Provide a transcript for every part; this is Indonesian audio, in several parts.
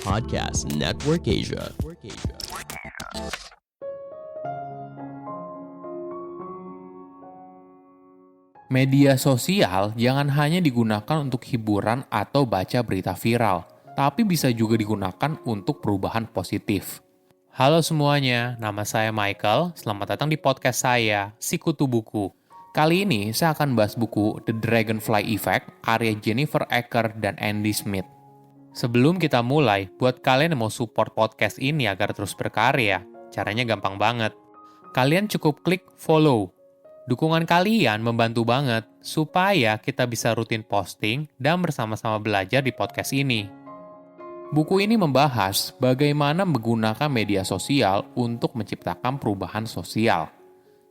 Podcast Network Asia. Media sosial jangan hanya digunakan untuk hiburan atau baca berita viral, tapi bisa juga digunakan untuk perubahan positif. Halo semuanya, nama saya Michael. Selamat datang di podcast saya, Sikutu Buku. Kali ini saya akan bahas buku The Dragonfly Effect, karya Jennifer Ecker dan Andy Smith. Sebelum kita mulai, buat kalian yang mau support podcast ini agar terus berkarya, caranya gampang banget. Kalian cukup klik follow. Dukungan kalian membantu banget supaya kita bisa rutin posting dan bersama-sama belajar di podcast ini. Buku ini membahas bagaimana menggunakan media sosial untuk menciptakan perubahan sosial.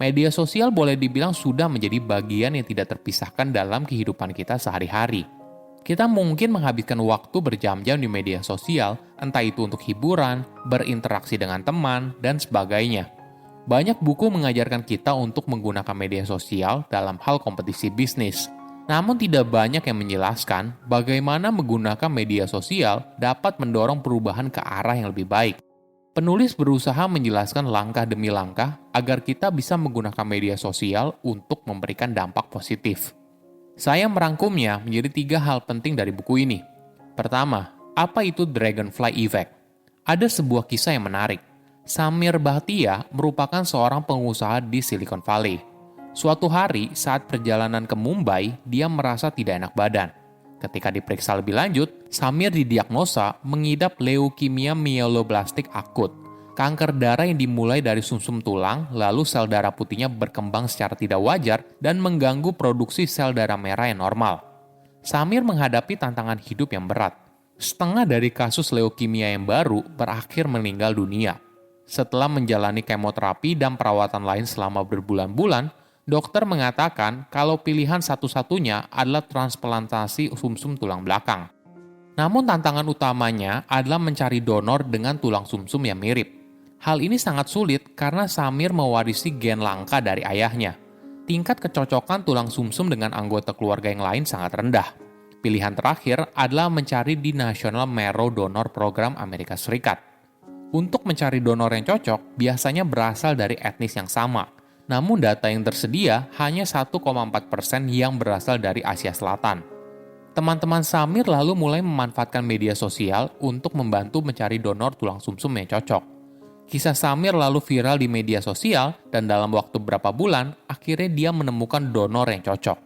Media sosial boleh dibilang sudah menjadi bagian yang tidak terpisahkan dalam kehidupan kita sehari-hari. Kita mungkin menghabiskan waktu berjam-jam di media sosial, entah itu untuk hiburan, berinteraksi dengan teman, dan sebagainya. Banyak buku mengajarkan kita untuk menggunakan media sosial dalam hal kompetisi bisnis. Namun tidak banyak yang menjelaskan bagaimana menggunakan media sosial dapat mendorong perubahan ke arah yang lebih baik. Penulis berusaha menjelaskan langkah demi langkah agar kita bisa menggunakan media sosial untuk memberikan dampak positif. Saya merangkumnya menjadi 3 hal penting dari buku ini. Pertama, apa itu Dragonfly Effect? Ada sebuah kisah yang menarik. Samir Bhatia merupakan seorang pengusaha di Silicon Valley. Suatu hari saat perjalanan ke Mumbai, dia merasa tidak enak badan. Ketika diperiksa lebih lanjut, Samir didiagnosa mengidap leukemia myeloblastik akut, kanker darah yang dimulai dari sumsum tulang, lalu sel darah putihnya berkembang secara tidak wajar dan mengganggu produksi sel darah merah yang normal. Samir menghadapi tantangan hidup yang berat. Setengah dari kasus leukemia yang baru berakhir meninggal dunia. Setelah menjalani kemoterapi dan perawatan lain selama berbulan-bulan, dokter mengatakan kalau pilihan satu-satunya adalah transplantasi sumsum tulang belakang. Namun tantangan utamanya adalah mencari donor dengan tulang sumsum yang mirip. Hal ini sangat sulit karena Samir mewarisi gen langka dari ayahnya. Tingkat kecocokan tulang sumsum dengan anggota keluarga yang lain sangat rendah. Pilihan terakhir adalah mencari di National Marrow Donor Program Amerika Serikat. Untuk mencari donor yang cocok, biasanya berasal dari etnis yang sama. Namun data yang tersedia hanya 1,4% yang berasal dari Asia Selatan. Teman-teman Samir lalu mulai memanfaatkan media sosial untuk membantu mencari donor tulang sumsum yang cocok. Kisah Samir lalu viral di media sosial dan dalam waktu beberapa bulan, akhirnya dia menemukan donor yang cocok.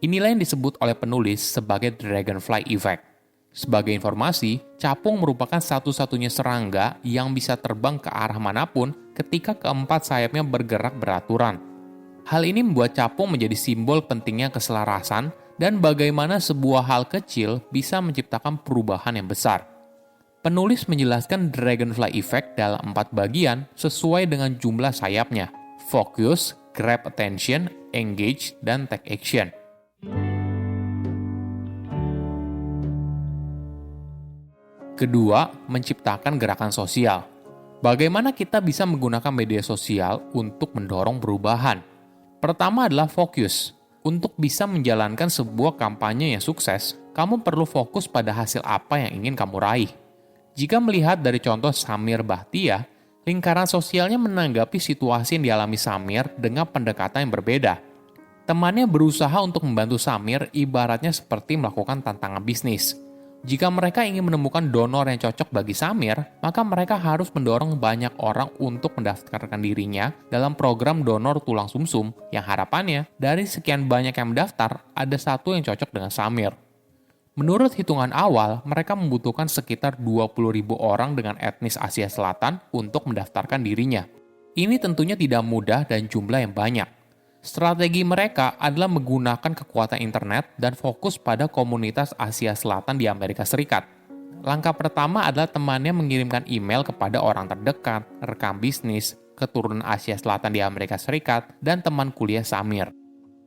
Inilah yang disebut oleh penulis sebagai Dragonfly Effect. Sebagai informasi, capung merupakan satu-satunya serangga yang bisa terbang ke arah manapun ketika keempat sayapnya bergerak beraturan. Hal ini membuat capung menjadi simbol pentingnya keselarasan dan bagaimana sebuah hal kecil bisa menciptakan perubahan yang besar. Penulis menjelaskan Dragonfly Effect dalam 4 bagian sesuai dengan jumlah sayapnya: focus, grab attention, engage, dan take action. Kedua, menciptakan gerakan sosial. Bagaimana kita bisa menggunakan media sosial untuk mendorong perubahan? Pertama adalah fokus. Untuk bisa menjalankan sebuah kampanye yang sukses, kamu perlu fokus pada hasil apa yang ingin kamu raih. Jika melihat dari contoh Samir Bhatia, lingkaran sosialnya menanggapi situasi yang dialami Samir dengan pendekatan yang berbeda. Temannya berusaha untuk membantu Samir ibaratnya seperti melakukan tantangan bisnis. Jika mereka ingin menemukan donor yang cocok bagi Samir, maka mereka harus mendorong banyak orang untuk mendaftarkan dirinya dalam program donor tulang sumsum yang harapannya dari sekian banyak yang mendaftar, ada satu yang cocok dengan Samir. Menurut hitungan awal, mereka membutuhkan sekitar 20.000 orang dengan etnis Asia Selatan untuk mendaftarkan dirinya. Ini tentunya tidak mudah dan jumlah yang banyak. Strategi mereka adalah menggunakan kekuatan internet dan fokus pada komunitas Asia Selatan di Amerika Serikat. Langkah pertama adalah temannya mengirimkan email kepada orang terdekat, rekan bisnis, keturunan Asia Selatan di Amerika Serikat, dan teman kuliah Samir.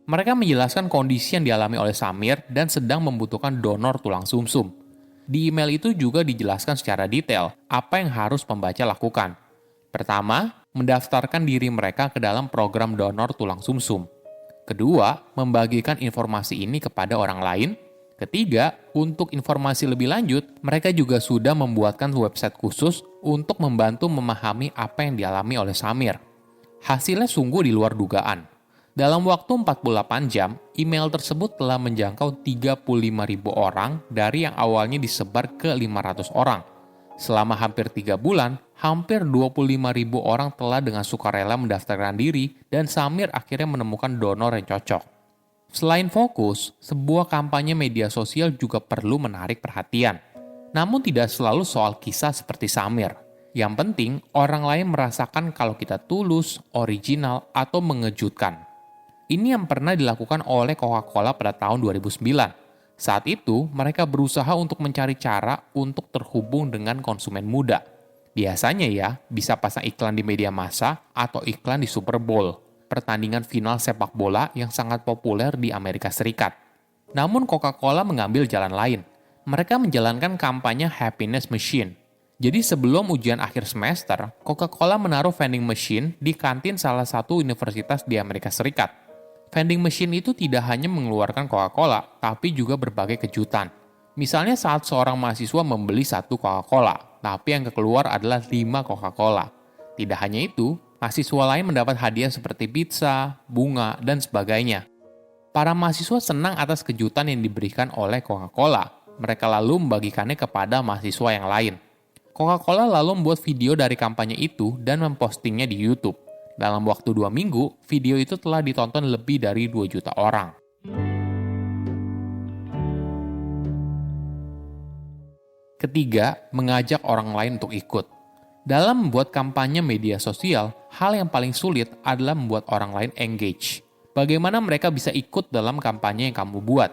Mereka menjelaskan kondisi yang dialami oleh Samir dan sedang membutuhkan donor tulang sumsum. Di email itu juga dijelaskan secara detail apa yang harus pembaca lakukan. Pertama, mendaftarkan diri mereka ke dalam program donor tulang sumsum. Kedua, membagikan informasi ini kepada orang lain. Ketiga, untuk informasi lebih lanjut, mereka juga sudah membuatkan website khusus untuk membantu memahami apa yang dialami oleh Samir. Hasilnya sungguh di luar dugaan. Dalam waktu 48 jam, email tersebut telah menjangkau 35.000 orang dari yang awalnya disebar ke 500 orang. Selama hampir 3 bulan, hampir 25.000 orang telah dengan sukarela mendaftarkan diri dan Samir akhirnya menemukan donor yang cocok. Selain fokus, sebuah kampanye media sosial juga perlu menarik perhatian. Namun tidak selalu soal kisah seperti Samir. Yang penting, orang lain merasakan kalau kita tulus, original, atau mengejutkan. Ini yang pernah dilakukan oleh Coca-Cola pada tahun 2009. Saat itu, mereka berusaha untuk mencari cara untuk terhubung dengan konsumen muda. Biasanya ya, bisa pasang iklan di media massa atau iklan di Super Bowl, pertandingan final sepak bola yang sangat populer di Amerika Serikat. Namun Coca-Cola mengambil jalan lain. Mereka menjalankan kampanye Happiness Machine. Jadi sebelum ujian akhir semester, Coca-Cola menaruh vending machine di kantin salah satu universitas di Amerika Serikat. Vending machine itu tidak hanya mengeluarkan Coca-Cola, tapi juga berbagai kejutan. Misalnya saat seorang mahasiswa membeli 1 Coca-Cola, tapi yang keluar adalah 5 Coca-Cola. Tidak hanya itu, mahasiswa lain mendapat hadiah seperti pizza, bunga, dan sebagainya. Para mahasiswa senang atas kejutan yang diberikan oleh Coca-Cola. Mereka lalu membagikannya kepada mahasiswa yang lain. Coca-Cola lalu membuat video dari kampanye itu dan mempostingnya di YouTube. Dalam waktu 2 minggu, video itu telah ditonton lebih dari 2 juta orang. Ketiga, mengajak orang lain untuk ikut. Dalam membuat kampanye media sosial, hal yang paling sulit adalah membuat orang lain engage. Bagaimana mereka bisa ikut dalam kampanye yang kamu buat?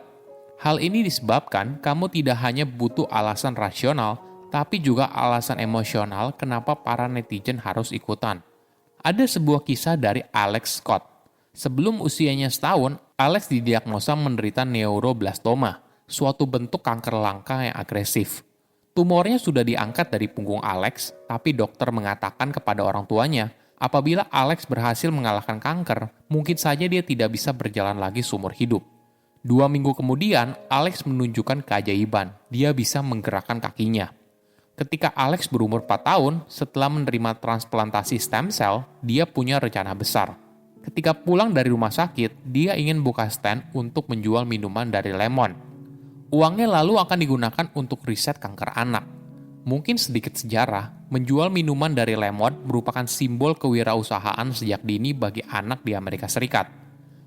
Hal ini disebabkan kamu tidak hanya butuh alasan rasional, tapi juga alasan emosional kenapa para netizen harus ikutan. Ada sebuah kisah dari Alex Scott. Sebelum usianya setahun, Alex didiagnosa menderita neuroblastoma, suatu bentuk kanker langka yang agresif. Tumornya sudah diangkat dari punggung Alex, tapi dokter mengatakan kepada orang tuanya, apabila Alex berhasil mengalahkan kanker, mungkin saja dia tidak bisa berjalan lagi seumur hidup. 2 minggu kemudian, Alex menunjukkan keajaiban. Dia bisa menggerakkan kakinya. Ketika Alex berumur 4 tahun, setelah menerima transplantasi stem cell, dia punya rencana besar. Ketika pulang dari rumah sakit, dia ingin buka stand untuk menjual minuman dari lemon. Uangnya lalu akan digunakan untuk riset kanker anak. Mungkin sedikit sejarah, menjual minuman dari lemon merupakan simbol kewirausahaan sejak dini bagi anak di Amerika Serikat.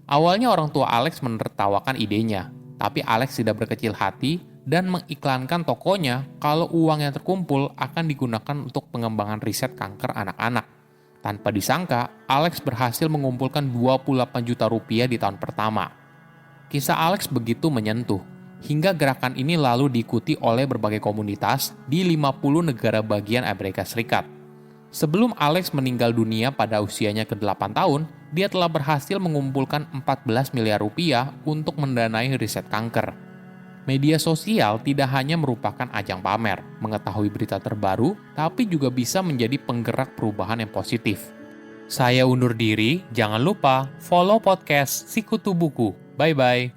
Awalnya orang tua Alex menertawakan idenya, tapi Alex tidak berkecil hati dan mengiklankan tokonya kalau uang yang terkumpul akan digunakan untuk pengembangan riset kanker anak-anak. Tanpa disangka, Alex berhasil mengumpulkan 28 juta rupiah di tahun pertama. Kisah Alex begitu menyentuh, hingga gerakan ini lalu diikuti oleh berbagai komunitas di 50 negara bagian Amerika Serikat. Sebelum Alex meninggal dunia pada usianya ke-8 tahun, dia telah berhasil mengumpulkan 14 miliar rupiah untuk mendanai riset kanker. Media sosial tidak hanya merupakan ajang pamer, mengetahui berita terbaru, tapi juga bisa menjadi penggerak perubahan yang positif. Saya undur diri, jangan lupa follow podcast Sikutu Buku. Bye-bye.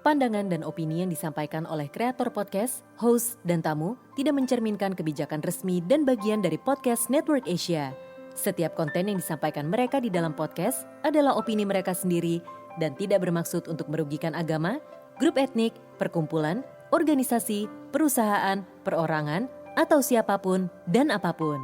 Pandangan dan opini yang disampaikan oleh kreator podcast, host, dan tamu tidak mencerminkan kebijakan resmi dan bagian dari Podcast Network Asia. Setiap konten yang disampaikan mereka di dalam podcast adalah opini mereka sendiri dan tidak bermaksud untuk merugikan agama, grup etnik, perkumpulan, organisasi, perusahaan, perorangan, atau siapapun dan apapun.